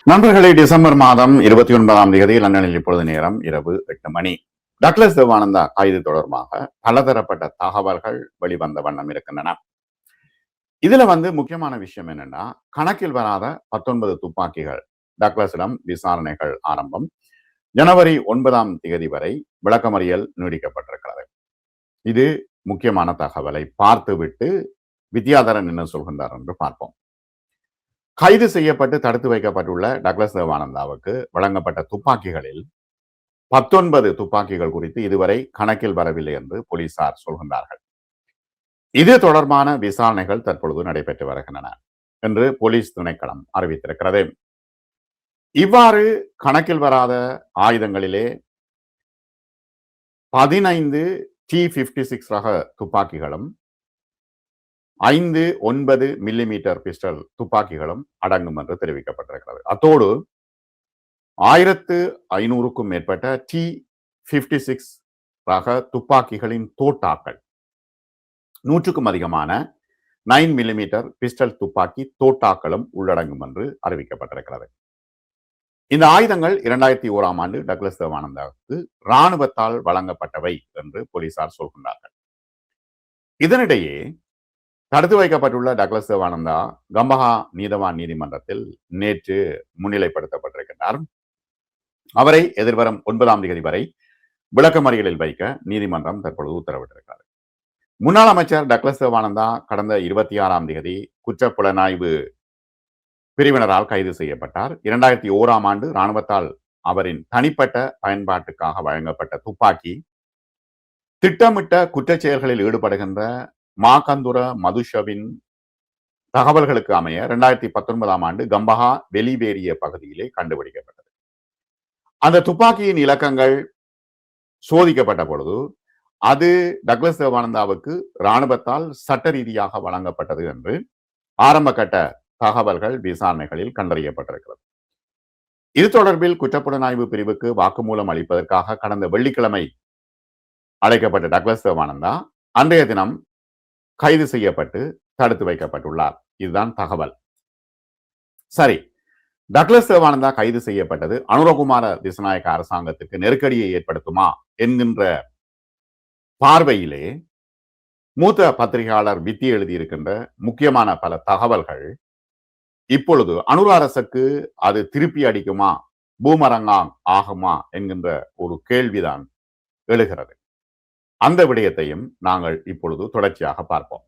நண்பர்களே, டிசம்பர் மாதம் 29 லண்டனில் இப்பொழுது நேரம் இரவு 8 மணி. டக்ளஸ் தேவானந்தா கைது தொடர்பாக பலதரப்பட்ட தகவல்கள் வெளிவந்த வண்ணம் இருக்கின்றன. இதுல முக்கியமான விஷயம் என்னன்னா, கணக்கில் வராத 19 துப்பாக்கிகள் டக்ளஸிடம் விசாரணைகள் ஆரம்பம். ஜனவரி 9 வரை விளக்கமறியல் நீடிக்கப்பட்டிருக்கிறது. இது முக்கியமான தகவலை பார்த்துவிட்டு வித்யாதரன் என்ன சொல்கின்றார் என்று பார்ப்போம். கைது செய்யப்பட்டு தடுத்து வைக்கப்பட்டுள்ள டக்ளஸ் தேவானந்தாவுக்கு வழங்கப்பட்ட துப்பாக்கிகளில் 19 துப்பாக்கிகள் குறித்து இதுவரை கணக்கில் வரவில்லை என்று போலீசார் சொல்கின்றார்கள். இது தொடர்பான விசாரணைகள் தற்பொழுது நடைபெற்று வருகின்றன என்று போலீஸ் திணைக்களம் அறிவித்திருக்கிறது. இவ்வாறு கணக்கில் வராத ஆயுதங்களிலே 15 T56 ரக துப்பாக்கிகளும் 5-9 மில்லிமீட்டர் பிஸ்டல் துப்பாக்கிகளும் அடங்கும் என்று தெரிவிக்கப்பட்டிருக்கிறது. அத்தோடு 1500க்கும் மேற்பட்ட T56 ரக துப்பாக்கிகளின் தோட்டாக்கள், 100க்கும் அதிகமான 9 மில்லிமீட்டர் பிஸ்டல் துப்பாக்கி தோட்டாக்களும் உள்ளடங்கும் என்று அறிவிக்கப்பட்டிருக்கிறது. இந்த ஆயுதங்கள் 2001ஆம் ஆண்டு டக்ளஸ் தேவானந்தாவுக்கு இராணுவத்தால் வழங்கப்பட்டவை என்று போலீசார் சொல்கின்றார்கள். இதனிடையே தடுத்து வைக்கப்பட்டுள்ள டக்ளஸ் தேவானந்தா கம்பஹா நீதவான் நீதிமன்றத்தில் நேற்று முன்னிலைப்படுத்தப்பட்டிருக்கிறார். அவரை எதிர்வரும் 9 வரை விளக்கமறியலில் வைக்க நீதிமன்றம் தற்பொழுது உத்தரவிட்டிருக்கிறார். முன்னாள் அமைச்சர் டக்ளஸ் தேவானந்தா கடந்த 26 குற்றப்புலனாய்வு பிரிவினரால் கைது செய்யப்பட்டார். 2001ஆம் ஆண்டு இராணுவத்தால் அவரின் தனிப்பட்ட பயன்பாட்டுக்காக வழங்கப்பட்ட துப்பாக்கி திட்டமிட்ட குற்றச் செயல்களில் ஈடுபடுகின்ற மாகந்துர மதுஷவின் தகவல்களுக்கு அமைய 2019ஆம் ஆண்டு கம்பஹா வெளிவேறிய பகுதியிலே கண்டுபிடிக்கப்பட்டது. அந்த துப்பாக்கியின் இலக்கங்கள் சோதிக்கப்பட்ட பொழுது அது டக்ளஸ் தேவானந்தாவுக்கு இராணுவத்தால் சட்ட ரீதியாக வழங்கப்பட்டது என்று ஆரம்ப கட்ட தகவல்கள் விசாரணைகளில் கண்டறியப்பட்டிருக்கிறது. இது தொடர்பில் குற்றப்புலனாய்வு பிரிவுக்கு வாக்குமூலம் அளிப்பதற்காக கடந்த வெள்ளிக்கிழமை அழைக்கப்பட்ட டக்ளஸ் தேவானந்தா அன்றைய தினம் கைது செய்யப்பட்டு தடுத்து வைக்கப்பட்டுள்ளார். இதுதான் தகவல். சரி, டக்ளஸ் தேவானந்தா கைது செய்யப்பட்டது அனுரகுமார திசாநாயக்க அரசாங்கத்துக்கு நெருக்கடியை ஏற்படுத்துமா என்கின்ற பார்வையிலே மூத்த பத்திரிகையாளர் வித்தி எழுதியிருக்கின்ற முக்கியமான பல தகவல்கள் இப்பொழுது அனுர அரசுக்கு அது திருப்பி அடிக்குமா, பூமரங்காங் ஆகுமா என்கின்ற ஒரு கேள்விதான் எழுகிறது. அந்த விடயத்தையும் நாங்கள் இப்பொழுது தொடர்ச்சியாக பார்ப்போம்.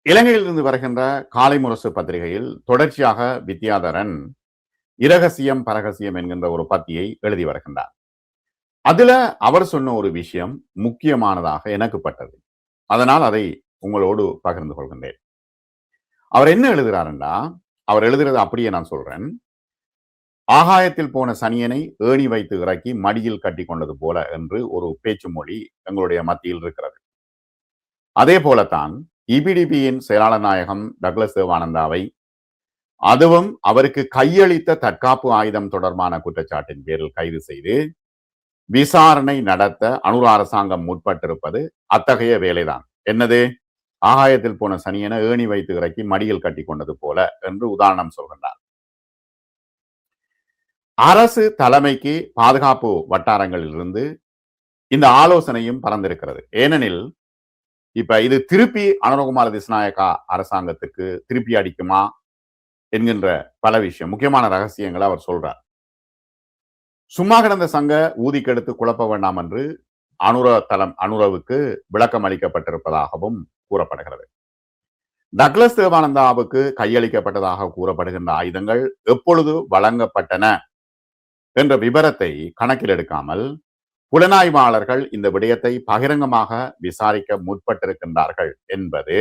இலங்கையிலிருந்து வருகின்ற காலை முரசு பத்திரிகையில் தொடர்ச்சியாக வித்யாதரன் இரகசியம் பரகசியம் என்கின்ற ஒரு பத்தியை எழுதி வருகின்றார். அதுல அவர் சொன்ன ஒரு விஷயம் முக்கியமானதாக எனக்கு பட்டது. அதனால் அதை உங்களோடு பகிர்ந்து கொள்கின்றேன். அவர் என்ன எழுதுகிறாருன்னா, அவர் எழுதுறது அப்படியே நான் சொல்றேன். ஆகாயத்தில் போன சனியனை ஏணி வைத்து இறக்கி மடியில் கட்டி கொண்டது போல என்று ஒரு பேச்சு மொழி எங்களுடைய மத்தியில் இருக்கிறது. அதே போலத்தான் இபிடிபியின் செயலாளர் நாயகம் டக்ளஸ் தேவானந்தாவை, அதுவும் அவருக்கு கையளித்த தற்காப்பு ஆயுதம் தொடர்பான குற்றச்சாட்டின் பேரில் கைது செய்து விசாரணை நடத்த அனுர அரசாங்கம் முற்பட்டிருப்பது அத்தகைய வேலைதான். என்னது? ஆகாயத்தில் போன சனியனை ஏணி வைத்து இறக்கி மடியில் கட்டி கொண்டது போல என்று உதாரணம் சொல்கின்றார். அரசு தலைமைக்கு பாதுகாப்பு வட்டாரங்களில் இருந்து இந்த ஆலோசனையும் பறந்திருக்கிறது. ஏனெனில் இப்ப இது திருப்பி அனுரகுமார திசாநாயக்கா அரசாங்கத்துக்கு திருப்பி அடிக்குமா என்கின்ற பல விஷயம், முக்கியமான ரகசியங்களை அவர் சொல்றார். சும்மா கிடந்த சங்க ஊதிக்கெடுத்து குழப்ப வேண்டாம் என்று அனுரவுக்கு விளக்கம் அளிக்கப்பட்டிருப்பதாகவும் கூறப்படுகிறது. டக்ளஸ் தேவானந்தாவுக்கு கையளிக்கப்பட்டதாக கூறப்படுகின்ற ஆயுதங்கள் எப்பொழுது வழங்கப்பட்டன என்ற விபரத்தை கணக்கில் எடுக்காமல் புலனாய்வாளர்கள் இந்த விடயத்தை பகிரங்கமாக விசாரிக்க முற்பட்டிருக்கின்றார்கள் என்பது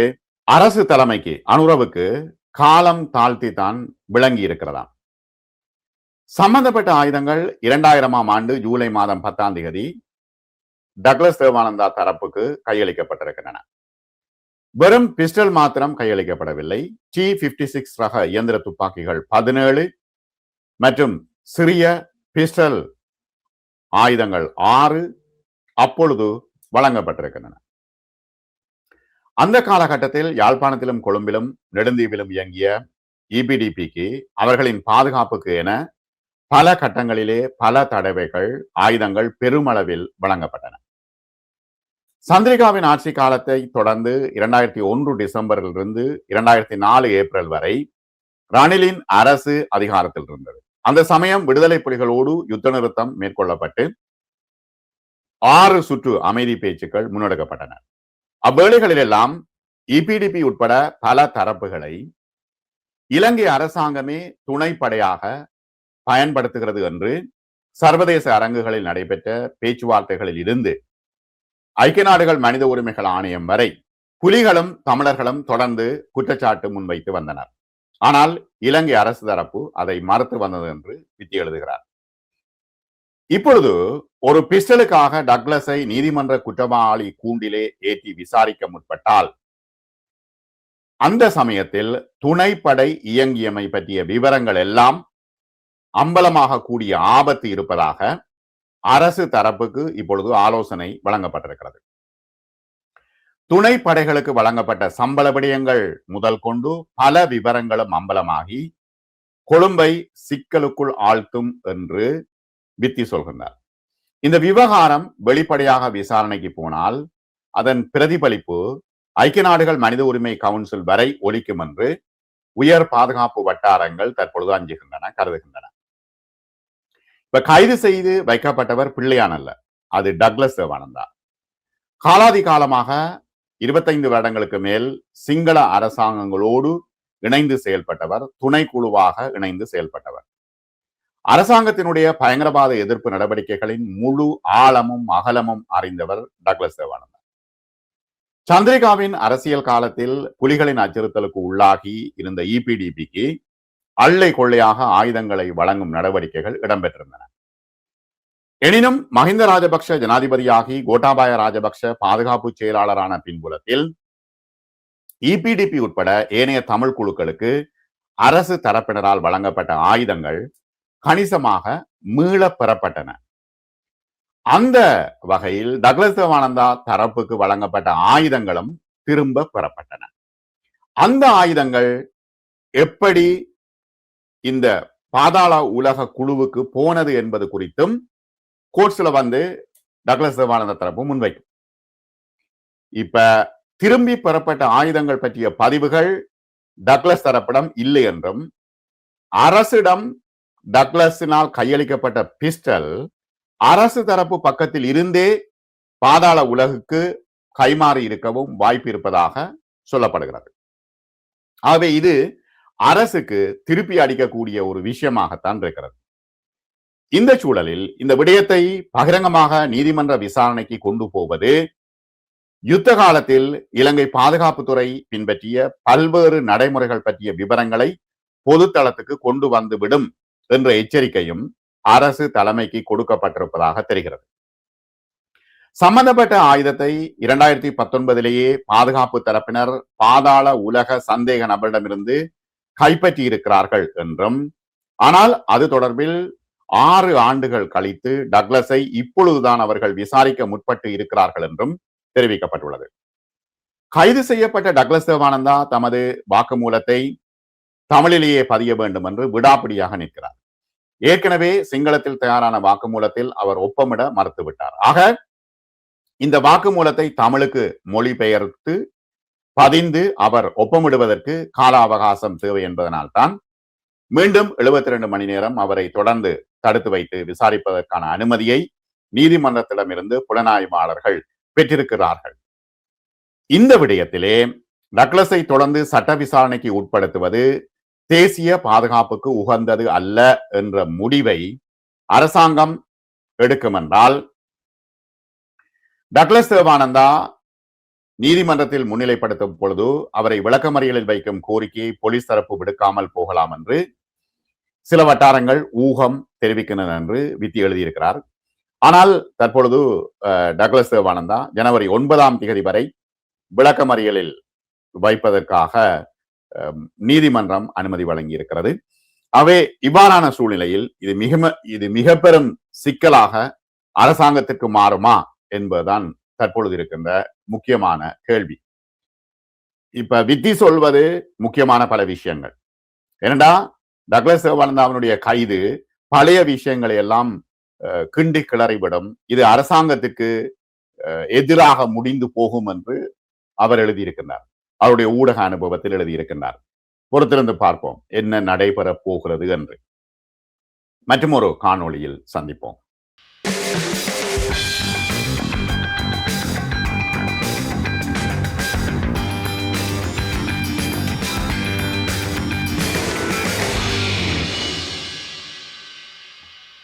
அரசு தலைமைக்கு, அனுரவுக்கு காலம் தாழ்த்தி தான் விளங்கி இருக்கிறதாம். சம்பந்தப்பட்ட ஆயுதங்கள் 2000ஆம் ஆண்டு ஜூலை மாதம் 10 டக்ளஸ் தேவானந்தா தரப்புக்கு கையளிக்கப்பட்டிருக்கின்றன. வெறும் பிஸ்டல் மாத்திரம் கையளிக்கப்படவில்லை. T56 ரக இயந்திர துப்பாக்கிகள் 17 மற்றும் சிறிய பிஸ்டல் ஆயுதங்கள் 6 அப்பொழுது வழங்கப்பட்டிருக்கின்றன. அந்த காலகட்டத்தில் யாழ்ப்பாணத்திலும் கொழும்பிலும் நெடுந்தீவிலும் இயங்கிய இபிடிபிக்கு அவர்களின் பாதுகாப்புக்கு என பல கட்டங்களிலே பல தடவைகள் ஆயுதங்கள் பெருமளவில் வழங்கப்பட்டன. சந்திரிகாவின் ஆட்சி காலத்தை தொடர்ந்து 2001 டிசம்பரிலிருந்து 2004 ஏப்ரல் வரை ரணிலின் அரசு அதிகாரத்தில் இருந்தது. அந்த சமயம் விடுதலை புலிகளோடு யுத்த நிறுத்தம் மேற்கொள்ளப்பட்டு 6 சுற்று அமைதி பேச்சுக்கள் முன்னெடுக்கப்பட்டன. அவ்வேளைகளிலெல்லாம் இபிடிபி உட்பட பல தரப்புகளை இலங்கை அரசாங்கமே துணைப்படையாக பயன்படுத்துகிறது என்று சர்வதேச அரங்குகளில் நடைபெற்ற பேச்சுவார்த்தைகளில் இருந்து ஐக்கிய நாடுகள் மனித உரிமைகள் ஆணையம் வரை புலிகளும் தமிழர்களும் தொடர்ந்து குற்றச்சாட்டு முன்வைத்து வந்தனர். ஆனால் இலங்கை அரசு தரப்பு அதை மறுத்து வந்தது என்று வித்தி எழுதுகிறார். இப்பொழுது ஒரு பிஸ்டலுக்காக டக்ளஸை நீதிமன்ற குற்றவாளி கூண்டிலே ஏற்றி விசாரிக்க முற்பட்டால் அந்த சமயத்தில் துணைப்படை இயங்கியமை பற்றிய விவரங்கள் எல்லாம் அம்பலமாக கூடிய ஆபத்து இருப்பதாக அரசு தரப்புக்கு இப்பொழுது ஆலோசனை வழங்கப்பட்டிருக்கிறது. துணை படைகளுக்கு வழங்கப்பட்ட சம்பள விடயங்கள் முதல் கொண்டு பல விவரங்களும் அம்பலமாகி கொழும்பை சிக்கலுக்குள் ஆழ்த்தும் என்று வித்தி சொல்கின்றார். இந்த விவகாரம் வெளிப்படையாக விசாரணைக்கு போனால் அதன் பிரதிபலிப்பு ஐக்கிய நாடுகள் மனித உரிமை கவுன்சில் வரை ஒலிக்கும் என்று உயர் பாதுகாப்பு வட்டாரங்கள் தற்பொழுது அஞ்சுகின்றன, கருதுகின்றன. இப்ப கைது செய்து வைக்கப்பட்டவர் பிள்ளையான் அல்ல, அது டக்ளஸ் தேவானந்தா. காலாதி காலமாக 25 வருடங்களுக்கு மேல் சிங்கள அரசாங்கங்களோடு இணைந்து செயல்பட்டவர், துணைக்குழுவாக இணைந்து செயல்பட்டவர். அரசாங்கத்தினுடைய பயங்கரவாத எதிர்ப்பு நடவடிக்கைகளின் முழு ஆழமும் அகலமும் அறிந்தவர் டக்ளஸ் தேவானந்தா. சந்திரிகாவின் அரசியல் காலத்தில் புலிகளின் அச்சுறுத்தலுக்கு உள்ளாகி இருந்த இபிடிபிக்கு அள்ளை கொள்ளையாக ஆயுதங்களை வழங்கும் நடவடிக்கைகள் இடம்பெற்றிருந்தன. எனினும் மஹிந்த ராஜபக்ஷ ஜனாதிபதியாகி கோட்டாபாய ராஜபக்ஷ பாதுகாப்பு செயலாளரான பின்புலத்தில் இபிடிபி உட்பட ஏனைய தமிழ் குழுக்களுக்கு அரசு தரப்பினரால் வழங்கப்பட்ட ஆயுதங்கள் கணிசமாக மீள பெறப்பட்டன. அந்த வகையில் டக்ளஸ் தேவானந்தா தரப்புக்கு வழங்கப்பட்ட ஆயுதங்களும் திரும்ப பெறப்பட்டன. அந்த ஆயுதங்கள் எப்படி இந்த பாதாள உலக குழுவுக்கு போனது என்பது குறித்தும் கோர்ட்ஸ்ல வந்து டக்ளஸ் தேவானந்தா தரப்பு முன்வைக்கும். இப்ப திரும்பி பெறப்பட்ட ஆயுதங்கள் பற்றிய பதிவுகள் டக்ளஸ் தரப்பிடம் இல்லை என்றும், அரசிடம் டக்ளஸினால் கையளிக்கப்பட்ட பிஸ்டல் அரசு தரப்பு பக்கத்தில் இருந்தே பாதாள உலகுக்கு கைமாறி இருக்கவும் வாய்ப்பு இருப்பதாக சொல்லப்படுகிறது. ஆகவே இது அரசுக்கு திருப்பி அடிக்கக்கூடிய ஒரு விஷயமாகத்தான் இருக்கிறது. இந்த சூழலில் இந்த விடயத்தை பகிரங்கமாக நீதிமன்ற விசாரணைக்கு கொண்டு போவது யுத்த காலத்தில் இலங்கை பாதுகாப்புத்துறை பின்பற்றிய பல்வேறு நடைமுறைகள் பற்றிய விவரங்களை பொதுத்தளத்துக்கு கொண்டு வந்துவிடும் என்ற எச்சரிக்கையும் அரசு தலைமைக்கு கொடுக்கப்பட்டிருப்பதாக தெரிகிறது. சம்பந்தப்பட்ட ஆயுதத்தை 2019 பாதுகாப்பு தரப்பினர் பாதாள உலக சந்தேக நபரிடமிருந்து கைப்பற்றி இருக்கிறார்கள் என்றும், ஆனால் அது தொடர்பில் 6 ஆண்டுகள் கழித்து டக்ளஸை இப்பொழுதுதான் அவர்கள் விசாரிக்க முற்பட்டு இருக்கிறார்கள் என்றும் தெரிவிக்கப்பட்டுள்ளது. கைது செய்யப்பட்ட டக்ளஸ் தேவானந்தா தமது வாக்குமூலத்தை தமிழிலேயே பதிய வேண்டும் என்று விடாப்பிடியாக நிற்கிறார். ஏற்கனவே சிங்களத்தில் தயாரான வாக்குமூலத்தில் அவர் ஒப்பமிட மறுத்துவிட்டார். ஆக இந்த வாக்குமூலத்தை தமிழுக்கு மொழிபெயர்த்து பதிந்து அவர் ஒப்பமிடுவதற்கு கால அவகாசம் தேவை என்பதனால்தான் மீண்டும் 72 மணி நேரம் அவரை தொடர்ந்து தடுத்து வைத்து விசாரிப்பதற்கான அனுமதியை நீதிமன்றத்திடமிருந்து புலனாய்வாளர்கள் பெற்றிருக்கிறார்கள். இந்த விடயத்திலே டக்ளஸை தொடர்ந்து சட்ட விசாரணைக்கு உட்படுத்துவது தேசிய பாதுகாப்புக்கு உகந்தது அல்ல என்ற முடிவை அரசாங்கம் எடுக்கும் என்றால் டக்ளஸ் தேவானந்தா நீதிமன்றத்தில் முன்னிலைப்படுத்தும் பொழுது அவரை விளக்கமறியலில் வைக்கும் கோரிக்கையை போலீஸ் தரப்பு விடுக்காமல் போகலாம் என்று சில வட்டாரங்கள் ஊகம் தெரிவிக்கின்றன என்று வித்தி எழுதியிருக்கிறார். ஆனால் தற்பொழுது டக்ளஸ் தேவானந்தா ஜனவரி 9 வரை விளக்கமறியலில் வைப்பதற்காக நீதிமன்றம் அனுமதி வழங்கி இருக்கிறது. அவை இவ்வாறான சூழ்நிலையில் இது மிக பெரும் சிக்கலாக அரசாங்கத்திற்கு மாறுமா என்பதுதான் தற்பொழுது இருக்கின்ற முக்கியமான கேள்வி. இப்ப வித்தி சொல்வது முக்கியமான பல விஷயங்கள். ஏனண்டா டக்ளஸ் தேவானந்தாவினுடைய கைது பழைய விஷயங்களை எல்லாம் கிண்டி கிளறிவிடும், இது அரசாங்கத்துக்கு எதிராக முடிந்து போகும் என்று அவர் எழுதியிருக்கின்றார். அவருடைய ஊடக அனுபவத்தில் எழுதியிருக்கின்றார். பொறுத்திருந்து பார்ப்போம் என்ன நடைபெற போகிறது என்று. மற்றும் ஒரு காணொளியில் சந்திப்போம்.